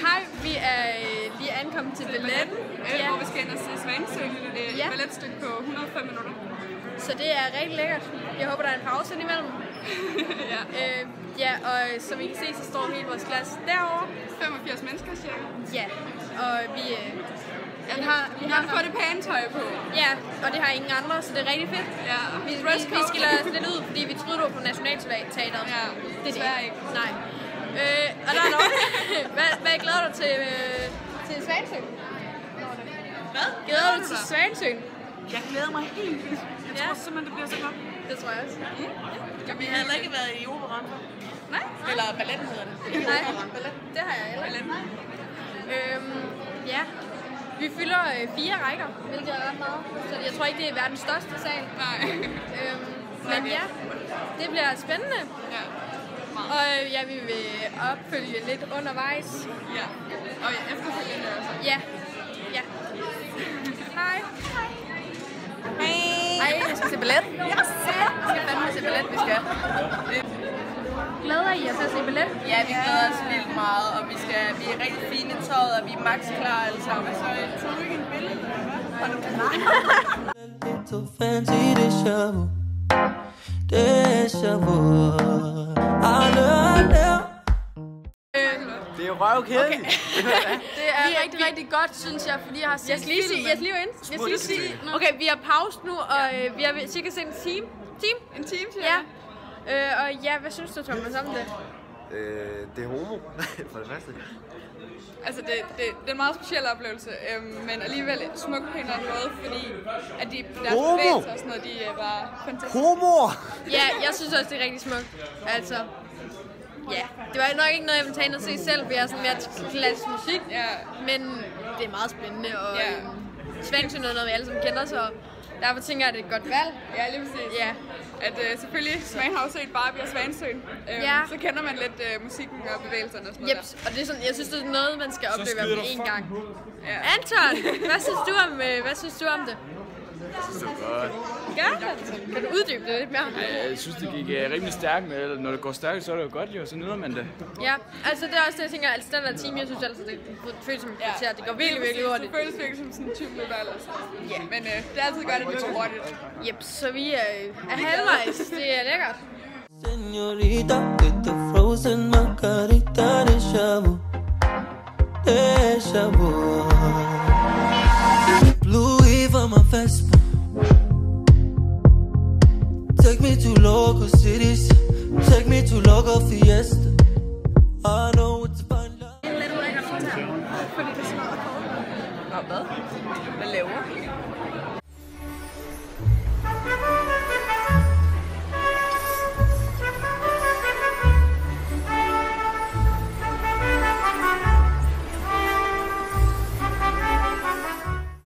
Hej, vi er lige ankommet til balletten, hvor vi skal ind og se Svanesøen, et balletstykke på 105 minutter. Så det er rigtig lækkert. Jeg håber, der er en pause indimellem. Og som I kan se, så står hele vores klasse derovre. 85 mennesker cirka. Ja, og vi har fået det pæne tøj på. Ja, og det har ingen andre, så det er rigtig fedt. Ja, vi skiller os lidt ud, fordi vi troede, det var på Nationalteatret. Ja, det er det ikke. Nej. Og der er noget. Hvad glæder du til Svanesøen? Hvad? Glæder du til Svanesøen? Jeg glæder mig helt vildt. Jeg tror simpelthen, det bliver så godt. Det tror jeg også. Vi har heller ikke været i operan før. Nej. Eller balletten hedder det. Nej, det har jeg heller ikke. Ja. Vi fylder 4 rækker, hvilket er ret meget. Så jeg tror ikke, det er verdens største sal. Nej. Men ja, det bliver spændende. Ja. Og ja, vi vil opfølge lidt undervejs. Ja. Og efterfølgende også. Ja. Ja. Hej. Hej, vi skal se ballet. Yes! Vi skal fandme se ballet, vi skal. Glæder I jer til at se ballet? Ja, vi glæder os vildt meget, og vi er rigtig fine i tøjet, og vi er max klar alle sammen. Så tog du ikke en billede? Det er jo røvkedeligt. Okay. Det er rigtig, rigtig godt, synes jeg, fordi jeg har set Jeg skal lige sige. Okay, vi har pause nu, og vi har cirka set en time. En time, ja. Og ja, hvad synes du, Thomas, om det? Det er homo, for det første. Altså, det er en meget speciel oplevelse, men alligevel smuk på en eller anden måde, fordi at deres bevægelser og sådan noget, de var fantastiske. Homo! Ja, jeg synes også, det er rigtig smukt. Altså, ja, det var nok ikke noget, jeg ville tage ind og se selv, for jeg er sådan mere klassisk musik, men det er meget spændende, og Svanesøen er noget, vi alle sammen kender, så derfor tænker jeg, at det er et godt valg. Ja, lige præcis. Ja. At selvfølgelig, man har jo set Barbie og Svanesøen, så kender man lidt musikken og bevægelserne og sådan noget og det er sådan, jeg synes, det er noget, man skal opleve en gang. Ja. Anton, hvad synes du om det? Jeg synes, det er godt. Kan du uddybe det lidt mere? Ja, jeg synes, det gik rimelig stærkt med, når det går stærkt, så er det jo godt, så nyder man det. Ja, altså det er også det, jeg tænker, altså den der time, jeg synes altså, det føles som et kvarter, det går virkelig hurtigt. Det føles virkelig som sådan 20 minutter eller sådan. Ja. Men det er altid godt, at det går hurtigt. Yep, så vi er halvvejs, det er lækkert. Señorita, with the frozen margarita, deja vu, deja vu. Blue Eve on my Vespa. Take me to local cities. Take me to local fiesta. I know what's fun. Fordi det smager godt. Hvad laver?